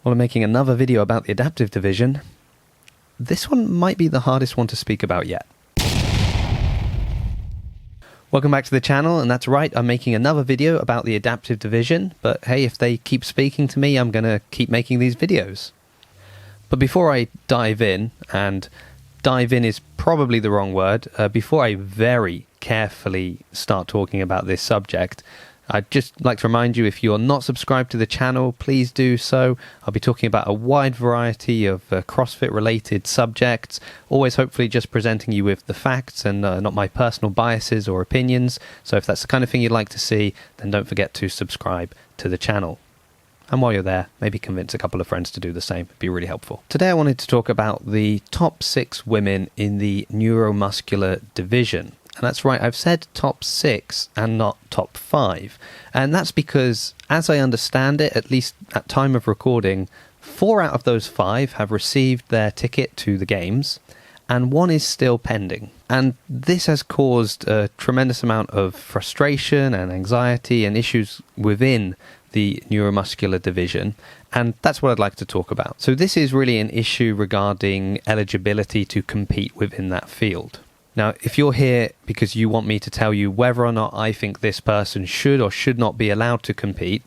Well, I'm making another video about the adaptive division. This one might be the hardest one to speak about yet. Welcome back to the channel, and that's right, I'm making another video about the adaptive division, but hey, if they keep speaking to me, I'm going to keep making these videos. But before I dive in, and dive in is probably the wrong word, before I very carefully start talking about this subject, I'd just like to remind you, if you're not subscribed to the channel, please do so. I'll be talking about a wide variety of CrossFit related subjects, always hopefully just presenting you with the facts and not my personal biases or opinions. So if that's the kind of thing you'd like to see, then don't forget to subscribe to the channel. And while you're there, maybe convince a couple of friends to do the same. It'd be really helpful. Today I wanted to talk about the top 6 women in the neuromuscular division. And that's right, I've said top 6 and not top 5. And that's because, as I understand it, at least at time of recording, 4 out of those 5 have received their ticket to the games, and 1 is still pending. And this has caused a tremendous amount of frustration and anxiety and issues within the neuromuscular division, and that's what I'd like to talk about. So this is really an issue regarding eligibility to compete within that field. Now, if you're here because you want me to tell you whether or not I think this person should or should not be allowed to compete,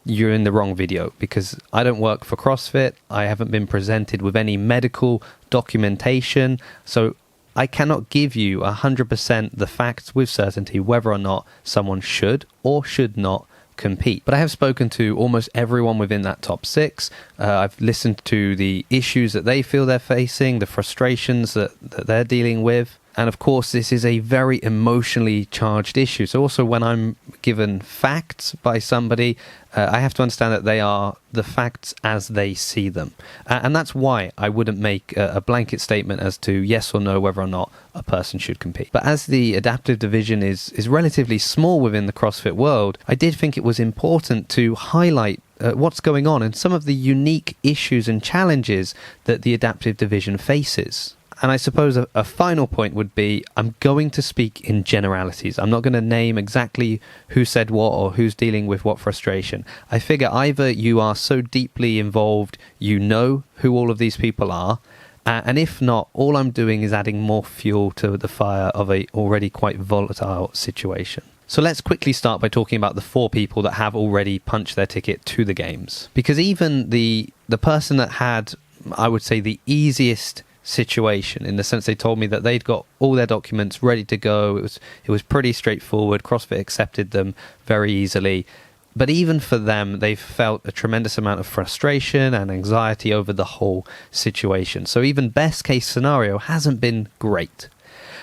you're in the wrong video, because I don't work for CrossFit. I haven't been presented with any medical documentation, so I cannot give you 100% the facts with certainty whether or not someone should or should not compete. But I have spoken to almost everyone within that top 6. I've listened to the issues that they feel they're facing, the frustrations that they're dealing with. And of course, this is a very emotionally charged issue. So also when I'm given facts by somebody, I have to understand that they are the facts as they see them. And that's why I wouldn't make a blanket statement as to yes or no whether or not a person should compete. But as the adaptive division is relatively small within the CrossFit world, I did think it was important to highlight what's going on and some of the unique issues and challenges that the adaptive division faces. And I suppose a final point would be, I'm going to speak in generalities. I'm not going to name exactly who said what or who's dealing with what frustration. I figure either you are so deeply involved, you know who all of these people are, and if not, all I'm doing is adding more fuel to the fire of a already quite volatile situation. So let's quickly start by talking about the 4 people that have already punched their ticket to the games. Because even the person that had, I would say, the easiest situation, in the sense they told me that they'd got all their documents ready to go. It was pretty straightforward. CrossFit accepted them very easily. But even for them, they've felt a tremendous amount of frustration and anxiety over the whole situation. So even best case scenario hasn't been great.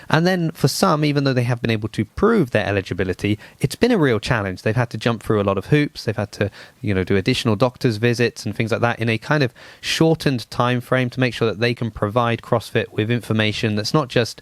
And then for some, even though they have been able to prove their eligibility, it's been a real challenge. They've had to jump through a lot of hoops. They've had to, do additional doctor's visits and things like that in a kind of shortened time frame to make sure that they can provide CrossFit with information that's not just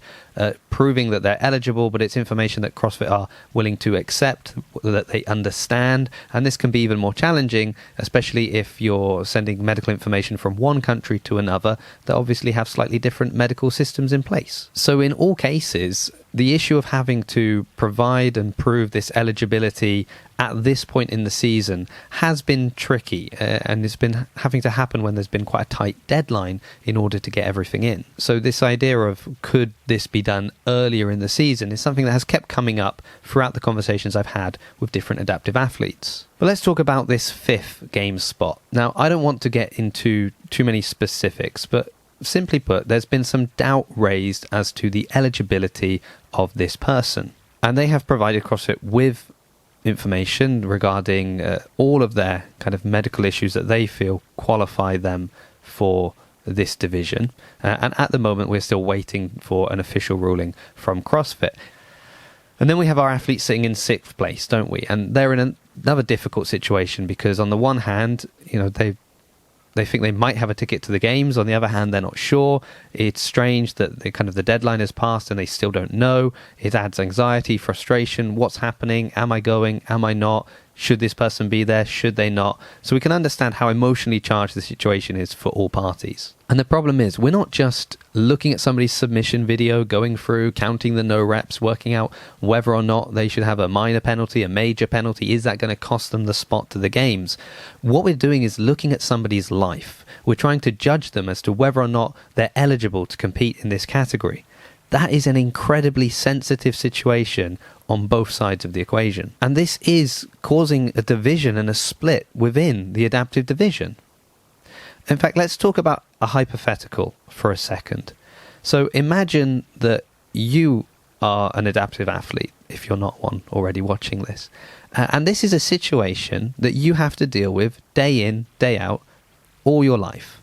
proving that they're eligible, but it's information that CrossFit are willing to accept, that they understand. And this can be even more challenging, especially if you're sending medical information from one country to another that obviously have slightly different medical systems in place. So in all cases, the issue of having to provide and prove this eligibility at this point in the season has been tricky, and it's been having to happen when there's been quite a tight deadline in order to get everything in. So this idea of could this be done earlier in the season is something that has kept coming up throughout the conversations I've had with different adaptive athletes. But let's talk about this 5th game spot. Now, I don't want to get into too many specifics, but simply put, there's been some doubt raised as to the eligibility of this person. And they have provided CrossFit with information regarding all of their kind of medical issues that they feel qualify them for this division. And at the moment, we're still waiting for an official ruling from CrossFit. And then we have our athletes sitting in 6th place, don't we? And they're in another difficult situation because on the one hand, they think they might have a ticket to the games. On the other hand, they're not sure. It's strange that the deadline has passed and they still don't know. It adds anxiety, frustration. What's happening? Am I going? Am I not? Should this person be there? Should they not? So we can understand how emotionally charged the situation is for all parties. And the problem is, we're not just looking at somebody's submission video, going through, counting the no reps, working out whether or not they should have a minor penalty, a major penalty. Is that going to cost them the spot to the games? What we're doing is looking at somebody's life. We're trying to judge them as to whether or not they're eligible to compete in this category. That is an incredibly sensitive situation on both sides of the equation. And this is causing a division and a split within the adaptive division. In fact, let's talk about a hypothetical for a second. So imagine that you are an adaptive athlete, if you're not one already watching this. And this is a situation that you have to deal with day in, day out, all your life.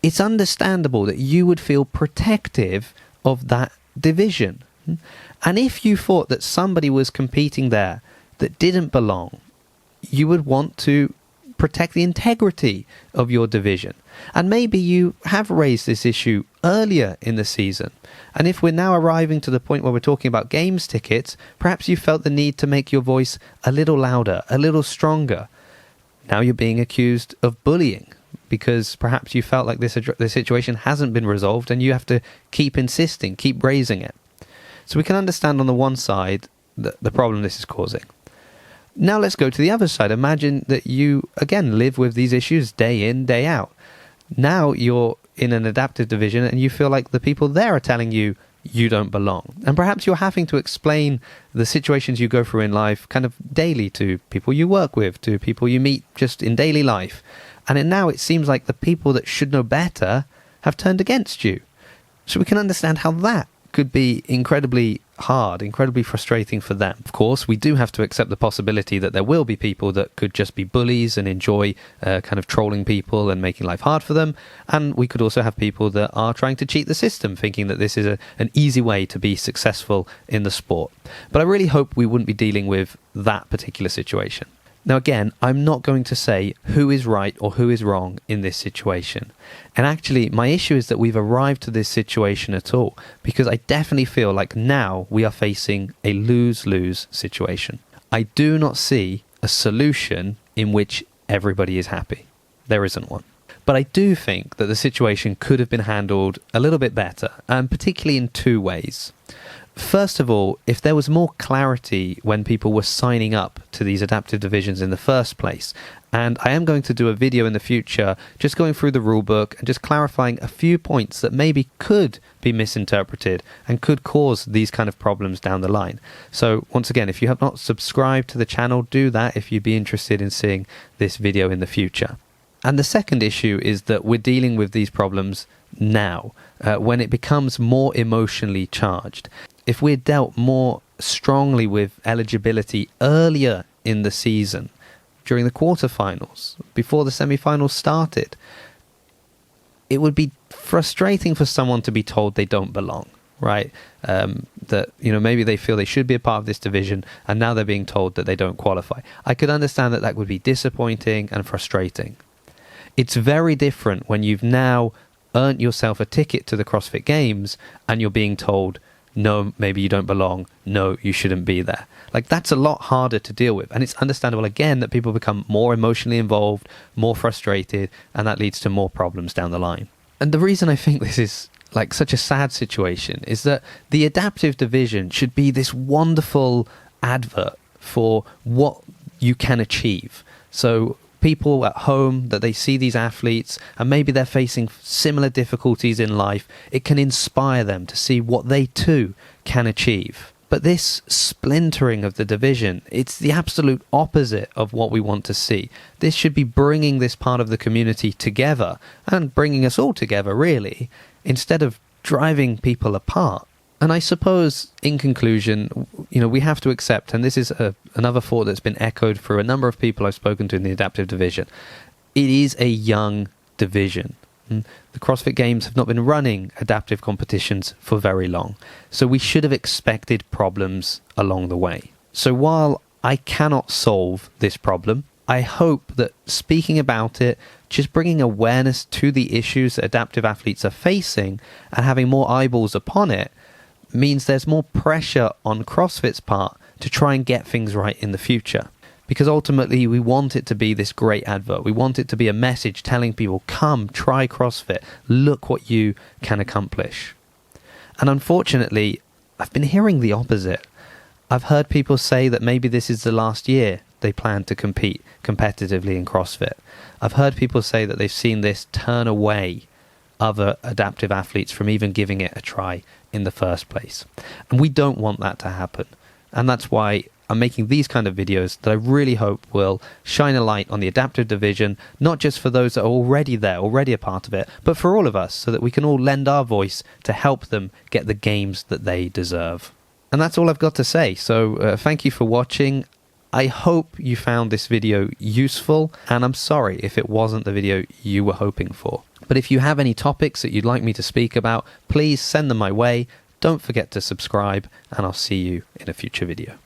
It's understandable that you would feel protective of that division. And if you thought that somebody was competing there that didn't belong, you would want to protect the integrity of your division. And maybe you have raised this issue earlier in the season. And if we're now arriving to the point where we're talking about games tickets, perhaps you felt the need to make your voice a little louder, a little stronger. Now you're being accused of bullying, because perhaps you felt like this situation hasn't been resolved and you have to keep insisting, keep raising it. So we can understand on the one side the problem this is causing. Now let's go to the other side. Imagine that you, again, live with these issues day in, day out. Now you're in an adaptive division and you feel like the people there are telling you you don't belong. And perhaps you're having to explain the situations you go through in life kind of daily to people you work with, to people you meet just in daily life. And now it seems like the people that should know better have turned against you. So we can understand how that could be incredibly hard, incredibly frustrating for them. Of course, we do have to accept the possibility that there will be people that could just be bullies and enjoy kind of trolling people and making life hard for them. And we could also have people that are trying to cheat the system, thinking that this is an easy way to be successful in the sport. But I really hope we wouldn't be dealing with that particular situation. Now, again, I'm not going to say who is right or who is wrong in this situation. And actually, my issue is that we've arrived to this situation at all, because I definitely feel like now we are facing a lose-lose situation. I do not see a solution in which everybody is happy. There isn't one. But I do think that the situation could have been handled a little bit better, and particularly in two ways. First of all, if there was more clarity when people were signing up to these adaptive divisions in the first place, and I am going to do a video in the future just going through the rule book and just clarifying a few points that maybe could be misinterpreted and could cause these kind of problems down the line. So once again, if you have not subscribed to the channel, do that if you'd be interested in seeing this video in the future. And the second issue is that we're dealing with these problems now, when it becomes more emotionally charged. If we're dealt more strongly with eligibility earlier in the season, during the quarterfinals, before the semi-finals started, it would be frustrating for someone to be told they don't belong, right? That, maybe they feel they should be a part of this division and now they're being told that they don't qualify. I could understand that would be disappointing and frustrating. It's very different when you've now earned yourself a ticket to the CrossFit Games and you're being told, no, maybe you don't belong. No, you shouldn't be there. Like, that's a lot harder to deal with. And it's understandable, again, that people become more emotionally involved, more frustrated, and that leads to more problems down the line. And the reason I think this is like such a sad situation is that the adaptive division should be this wonderful advert for what you can achieve. So people at home, that they see these athletes and maybe they're facing similar difficulties in life, it can inspire them to see what they too can achieve. But this splintering of the division, it's the absolute opposite of what we want to see. This should be bringing this part of the community together and bringing us all together, really, instead of driving people apart. And I suppose, in conclusion, we have to accept, and this is another thought that's been echoed through a number of people I've spoken to in the adaptive division, it is a young division. The CrossFit Games have not been running adaptive competitions for very long, so we should have expected problems along the way. So while I cannot solve this problem, I hope that speaking about it, just bringing awareness to the issues that adaptive athletes are facing and having more eyeballs upon it, means there's more pressure on CrossFit's part to try and get things right in the future. because ultimately we want it to be this great advert. We want it to be a message telling people, come, try CrossFit, look what you can accomplish. And unfortunately, I've been hearing the opposite. I've heard people say that maybe this is the last year they plan to compete competitively in CrossFit. I've heard people say that they've seen this turn away other adaptive athletes from even giving it a try in the first place. And we don't want that to happen. And that's why I'm making these kind of videos that I really hope will shine a light on the adaptive division, not just for those that are already there, already a part of it, but for all of us, so that we can all lend our voice to help them get the games that they deserve. And that's all I've got to say. So thank you for watching. I hope you found this video useful, and I'm sorry if it wasn't the video you were hoping for. But if you have any topics that you'd like me to speak about, please send them my way. Don't forget to subscribe, and I'll see you in a future video.